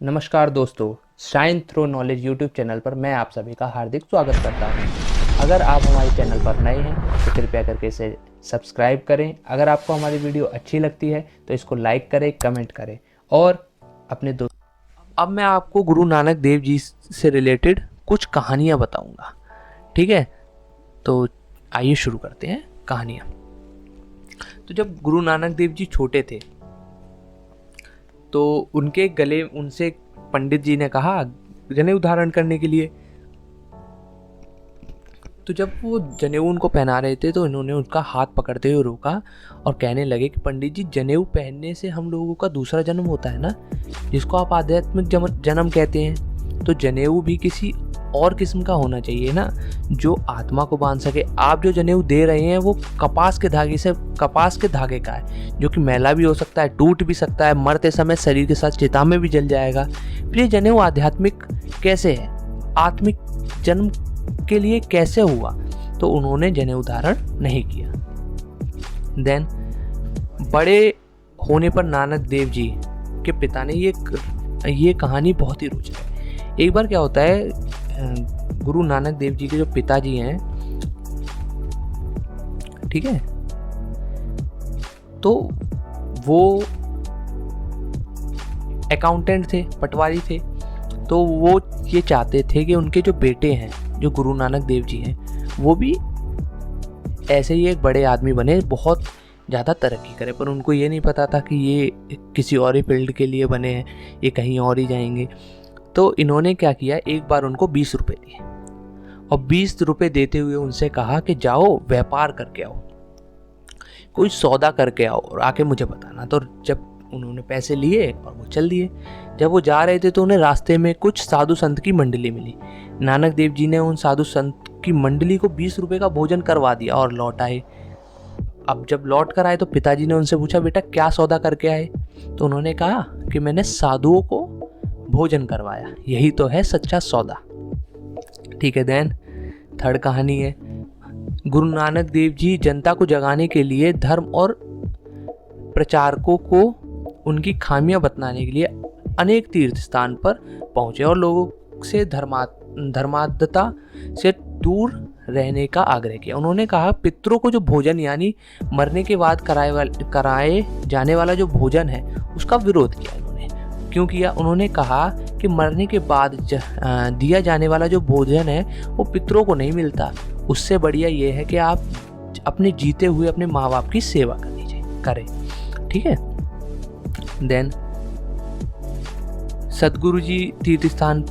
नमस्कार दोस्तों, shine through knowledge YouTube channel पर मैं आप सभी का हार्दिक स्वागत करता हूं। अगर आप हमारे चैनल पर नए हैं तो कृपया करके इसे सब्सक्राइब करें। अगर आपको हमारी वीडियो अच्छी लगती है तो इसको लाइक करें, कमेंट करें और अपने दोस्त। अब मैं आपको गुरु नानक देव जी से रिलेटेड कुछ कहानियाँ बताऊँगा, ठीक है। तो आइए शुरू करते हैं कहानियाँ। तो जब गुरु नानक देव जी छोटे थे तो उनके गले उनसे पंडित जी ने कहा जनेऊ धारण करने के लिए। तो जब वो जनेऊ उनको पहना रहे थे तो इन्होंने उनका हाथ पकड़ते हुए रोका और कहने लगे कि पंडित जी, जनेऊ पहनने से हम लोगों का दूसरा जन्म होता है ना, जिसको आप आध्यात्मिक जन्म कहते हैं। तो जनेऊ भी किसी और किस्म का होना चाहिए ना, जो आत्मा को बांध सके। आप जो जनेऊ दे रहे हैं वो कपास के धागे का है, जो कि मैला भी हो सकता है, टूट भी सकता है, मरते समय शरीर के साथ चिता में भी जल जाएगा। फिर ये जनेऊ आध्यात्मिक कैसे है, आत्मिक जन्म के लिए कैसे हुआ? तो उन्होंने जनेऊ धारण नहीं किया। देन बड़े होने पर नानक देव जी के पिता ने ये कहानी बहुत ही रोचक है। एक बार क्या होता है, गुरु नानक देव जी के जो पिताजी हैं, ठीक है, तो वो अकाउंटेंट थे, पटवारी थे। तो वो ये चाहते थे कि उनके जो बेटे हैं, जो गुरु नानक देव जी हैं, वो भी ऐसे ही एक बड़े आदमी बने, बहुत ज़्यादा तरक्की करे। पर उनको ये नहीं पता था कि ये किसी और ही फील्ड के लिए बने हैं, ये कहीं और ही जाएंगे। तो इन्होंने क्या किया, एक बार उनको 20 रुपए दिए और 20 रुपए देते हुए उनसे कहा कि जाओ व्यापार करके आओ, कोई सौदा करके आओ और आके मुझे बताना। तो जब उन्होंने पैसे लिए और वो चल दिए। जब वो जा रहे थे तो उन्हें रास्ते में कुछ साधु संत की मंडली मिली। नानक देव जी ने उन साधु संत की मंडली को 20 रुपए का भोजन करवा दिया और लौट आए। अब जब लौट कर आए तो पिताजी ने उनसे पूछा, बेटा क्या सौदा करके आए? तो उन्होंने कहा कि मैंने साधुओं को भोजन करवाया, यही तो है सच्चा सौदा। ठीक है। देन थर्ड कहानी है, गुरु नानक देव जी जनता को जगाने के लिए धर्म और प्रचारकों को उनकी खामियां बतलाने के लिए अनेक तीर्थ स्थान पर पहुंचे और लोगों से धर्माद्धता से दूर रहने का आग्रह किया। उन्होंने कहा पितरों को जो भोजन यानी मरने के बाद कराए जाने वाला जो भोजन है उसका विरोध किया। क्यों किया? उन्होंने कहा कि मरने के बाद दिया जाने वाला जो भोजन है वो पितरों को नहीं मिलता। उससे बढ़िया ये है कि आप अपने जीते हुए अपने माँ बाप की सेवा करें। ठीक है। देन सदगुरु जी तीर्थ स्थान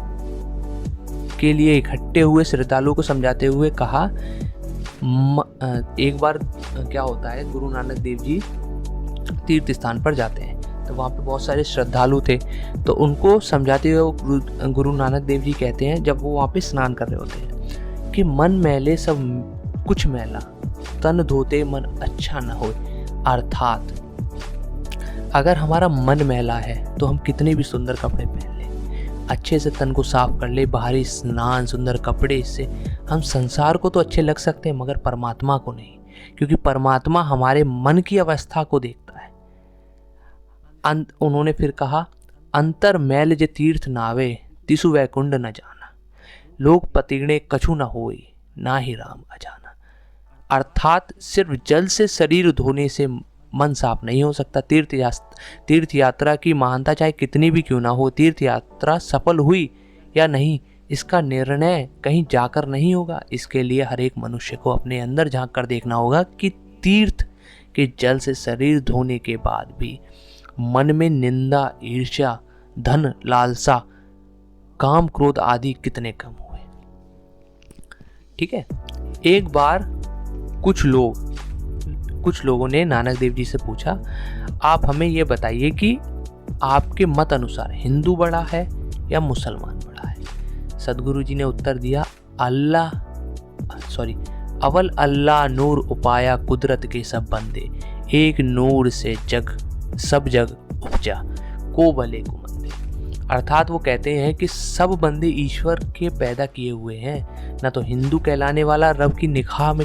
के लिए इकट्ठे हुए श्रद्धालुओं को समझाते हुए कहा, एक बार क्या होता है, गुरु नानक देव जी तीर्थ स्थान पर जाते हैं तो वहाँ पे बहुत सारे श्रद्धालु थे। तो उनको समझाते हुए गुरु नानक देव जी कहते हैं, जब वो वहाँ पे स्नान कर रहे होते हैं, कि मन मैले सब कुछ मैला, तन धोते मन अच्छा न हो। अर्थात अगर हमारा मन मैला है तो हम कितने भी सुंदर कपड़े पहन लें, अच्छे से तन को साफ कर ले, बाहरी स्नान, सुंदर कपड़े, इससे हम संसार को तो अच्छे लग सकते हैं मगर परमात्मा को नहीं, क्योंकि परमात्मा हमारे मन की अवस्था को देखता है। उन्होंने फिर कहा, अंतर मैल जे तीर्थ नावे, तिसु वैकुंड न जाना, लोग पतिगणे कछु न होई, ना ही राम अजाना। अर्थात सिर्फ जल से शरीर धोने से मन साफ नहीं हो सकता। तीर्थ यात्रा की महानता चाहे कितनी भी क्यों ना हो, तीर्थ यात्रा सफल हुई या नहीं इसका निर्णय कहीं जाकर नहीं होगा। इसके लिए हर एक मनुष्य को अपने अंदर झांक कर देखना होगा कि तीर्थ के जल से शरीर धोने के बाद भी मन में निंदा, ईर्ष्या, धन लालसा, काम, क्रोध आदि कितने कम हुए। ठीक है। एक बार कुछ लोगों ने नानक देव जी से पूछा, आप हमें ये बताइए कि आपके मत अनुसार हिंदू बड़ा है या मुसलमान बड़ा है? सदगुरु जी ने उत्तर दिया, अवल अल्लाह नूर उपाया कुदरत के सब बंदे, एक नूर से सब जग उपजा, को भले को मंदे। अर्थात वो कहते हैं कि सब बंदे ईश्वर के पैदा किए हुए हैं, न तो हिंदू कहलाने वाला रब की निगाह में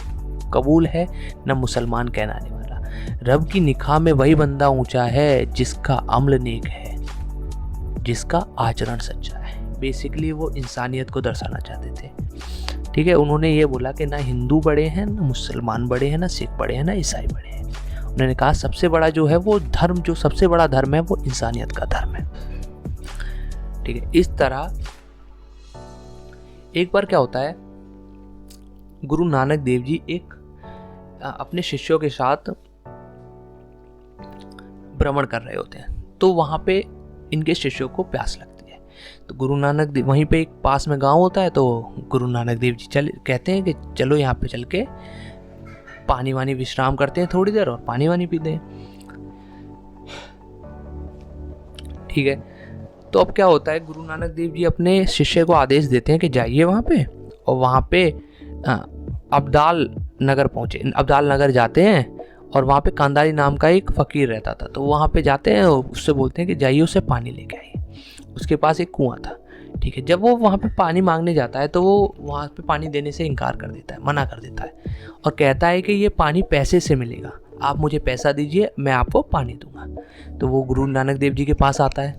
कबूल है, न मुसलमान कहलाने वाला। रब की निगाह में वही बंदा ऊंचा है जिसका अमल नेक है। जिसका आचरण सच्चा है। बेसिकली वो इंसानियत को दर्शाना चाहते थे। ठीक है, उन्होंने ये बोला कि ना हिंदू बड़े हैं, ना मुसलमान बड़े हैं, ना सिख बड़े हैं, ना ईसाई बड़े हैं। उन्होंने कहा सबसे बड़ा जो है वो धर्म, जो सबसे बड़ा धर्म है वो इंसानियत का धर्म है। ठीक है, इस तरह एक बार क्या होता है, गुरु नानक देव जी एक अपने शिष्यों के साथ भ्रमण कर रहे होते हैं, तो वहाँ पे इनके शिष्यों को प्यास लगती है। तो गुरु नानक देव, वहीं पे एक पास में गांव होता है, तो गुरु नानक देव जी कहते हैं कि चलो यहाँ पे चल के पानी वानी विश्राम करते हैं थोड़ी देर और पानी वानी पीते हैं। ठीक है, तो अब क्या होता है, गुरु नानक देव जी अपने शिष्य को आदेश देते हैं कि जाइए वहाँ पे, और वहाँ पे अब्दाल नगर पहुँचे। अब्दाल नगर जाते हैं और वहाँ पे कांदारी नाम का एक फ़कीर रहता था, तो वहाँ पे जाते हैं और उससे बोलते हैं कि जाइए उससे पानी लेके आइए। उसके पास एक कुआं था। ठीक है, जब वो वहाँ पे पानी मांगने जाता है तो वो वहाँ पे पानी देने से इनकार कर देता है, मना कर देता है और कहता है कि ये पानी पैसे से मिलेगा, आप मुझे पैसा दीजिए, मैं आपको पानी दूंगा। तो वो गुरु नानक देव जी के पास आता है,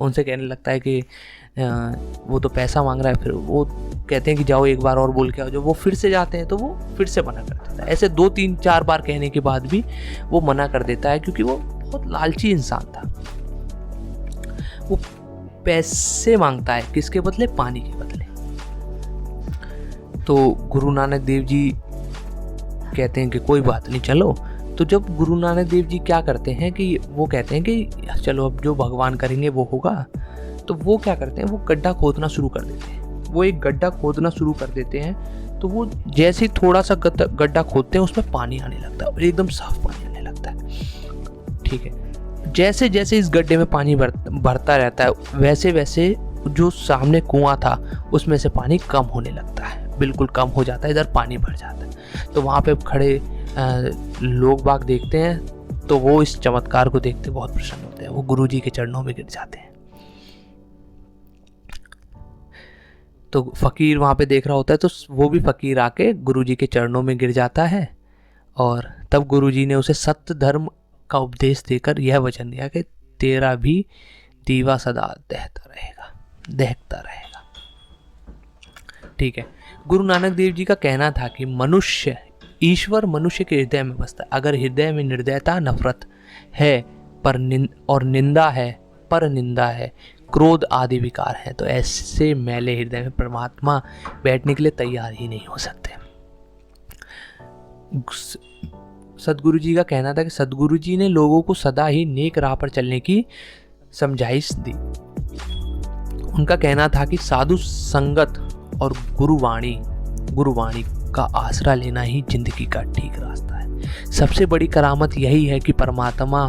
उनसे कहने लगता है कि वो तो पैसा मांग रहा है। फिर वो कहते हैं कि जाओ एक बार और बोल के आओ। जब वो फिर से जाते हैं तो वो फिर से मना कर देता है। ऐसे 2-3-4 बार कहने के बाद भी वो मना कर देता है, क्योंकि वो बहुत लालची इंसान था। वो पैसे मांगता है, किसके बदले? पानी के बदले। तो गुरु नानक देव जी कहते हैं कि कोई बात नहीं, चलो। तो जब गुरु नानक देव जी क्या करते हैं कि वो कहते हैं कि चलो अब जो भगवान करेंगे वो होगा, तो वो क्या करते हैं, वो गड्ढा खोदना शुरू कर देते हैं। वो एक गड्ढा खोदना शुरू कर देते हैं, तो वो जैसे ही थोड़ा सा गड्ढा खोदते हैं उसमें पानी आने लगता है और एकदम साफ पानी आने लगता है। ठीक है, जैसे जैसे इस गड्ढे में पानी भरता रहता है, वैसे वैसे जो सामने कुआं था उसमें से पानी कम होने लगता है, बिल्कुल कम हो जाता है, इधर पानी भर जाता है। तो वहाँ पे खड़े लोग बाग देखते हैं, तो वो इस चमत्कार को देखते बहुत प्रसन्न होते हैं। वो गुरु जी के चरणों में गिर जाते हैं। तो फ़कीर वहाँ पे देख रहा होता है, तो वो भी फ़कीर आके गुरुजी के चरणों में गिर जाता है, और तब गुरुजी ने उसे सत्य धर्म का उपदेश देकर यह वचन दिया कि तेरा भी दीवा सदा दहकता रहेगा। ठीक है, गुरु नानक देव जी का कहना था कि मनुष्य, ईश्वर मनुष्य के हृदय में बसता है। अगर हृदय में निर्दयता, नफरत है और निंदा है, पर निंदा है, क्रोध आदि विकार हैं, तो ऐसे मैले हृदय में परमात्मा बैठने के लिए तैयार ही नहीं हो सकते। सदगुरु जी का कहना था कि सदगुरु जी ने लोगों को सदा ही नेक राह पर चलने की समझाइश दी। उनका कहना था कि साधु संगत और गुरुवाणी का आसरा लेना ही जिंदगी का ठीक रास्ता है। सबसे बड़ी करामत यही है कि परमात्मा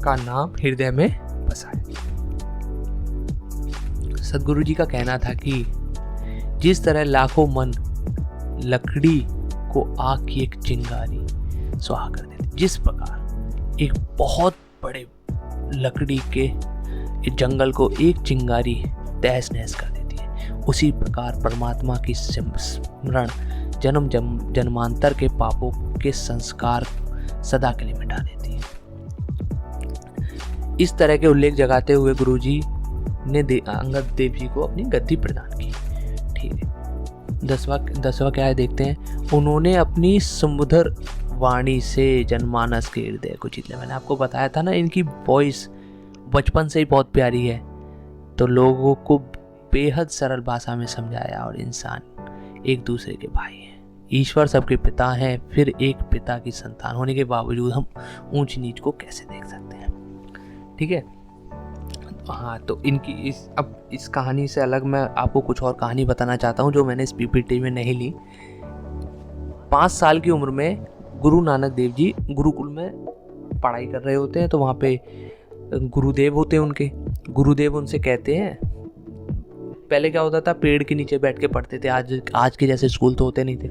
का नाम हृदय में बसा है। सदगुरु जी का कहना था कि जिस तरह लाखों मन लकड़ी को आग की एक चिंगारी सुहा कर देती, जिस प्रकार एक बहुत बड़े लकड़ी के जंगल को एक चिंगारी तहस नहस कर देती है, उसी प्रकार परमात्मा की स्मरण जन्म जन्मांतर के पापों के संस्कार सदा के लिए मिटा देती है। इस तरह के उल्लेख जगाते हुए गुरुजी ने अंगद देव जी को अपनी गद्दी प्रदान की। ठीक है, 10वां क्या है देखते हैं। उन्होंने अपनी सुमधुर वाणी से जनमानस के हृदय को जीत लिया। मैंने आपको बताया था ना, इनकी वॉइस बचपन से ही बहुत प्यारी है, तो लोगों को बेहद सरल भाषा में समझाया। और इंसान एक दूसरे के भाई हैं, ईश्वर सबके पिता हैं, फिर एक पिता की संतान होने के बावजूद हम ऊंच नीच को कैसे देख सकते हैं। ठीक है, हाँ, तो इनकी इस कहानी से अलग मैं आपको कुछ और कहानी बताना चाहता हूँ जो मैंने इस पीपीटी में नहीं ली। 5 साल की उम्र में गुरु नानक देव जी गुरुकुल में पढ़ाई कर रहे होते हैं, तो वहाँ पे गुरुदेव होते हैं उनके। गुरुदेव उनसे कहते हैं, पहले क्या होता था, पेड़ के नीचे बैठ के पढ़ते थे, आज के जैसे स्कूल तो होते नहीं थे,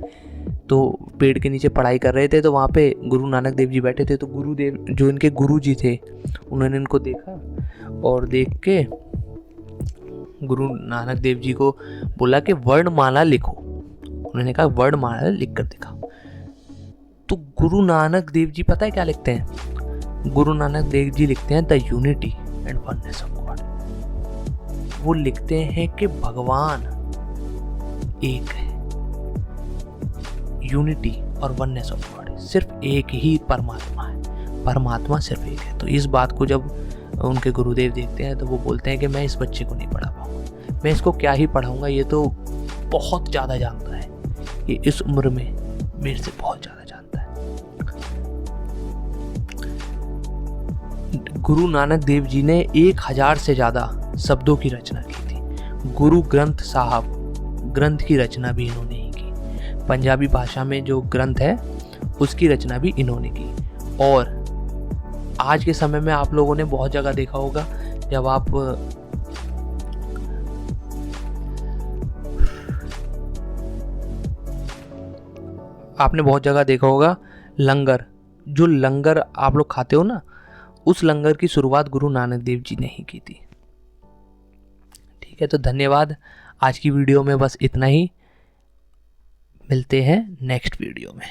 तो पेड़ के नीचे पढ़ाई कर रहे थे। तो वहाँ पे गुरु नानक देव जी बैठे थे, तो गुरुदेव जो इनके गुरु जी थे उन्होंने इनको देखा और देख के गुरु नानक देव जी को बोला कि वर्णमाला लिखो। उन्होंने कहा वर्णमाला लिख कर दिखाओ। तो गुरु नानक देव जी पता है क्या लिखते हैं? गुरु नानक देव जी लिखते हैं the unity and oneness of God. वो लिखते हैं कि भगवान एक है, यूनिटी और वननेस ऑफ गॉड, सिर्फ एक ही परमात्मा है, परमात्मा सिर्फ एक है। तो इस बात को जब उनके गुरुदेव देखते हैं तो वो बोलते हैं कि मैं इस बच्चे को नहीं पढ़ा पाऊंगा, मैं इसको क्या ही पढ़ाऊंगा, ये तो बहुत ज़्यादा जानता है, ये इस उम्र में मेरे से बहुत ज़्यादा जानता है। गुरु नानक देव जी ने 1000 से ज़्यादा शब्दों की रचना की थी। गुरु ग्रंथ साहब ग्रंथ की रचना भी इन्होंने ही की। पंजाबी भाषा में जो ग्रंथ है उसकी रचना भी इन्होंने की। और आज के समय में आप लोगों ने बहुत जगह देखा होगा, जब आपने बहुत जगह देखा होगा लंगर, जो लंगर आप लोग खाते हो ना, उस लंगर की शुरुआत गुरु नानक देव जी ने ही की थी। ठीक है, तो धन्यवाद। आज की वीडियो में बस इतना ही, मिलते हैं नेक्स्ट वीडियो में।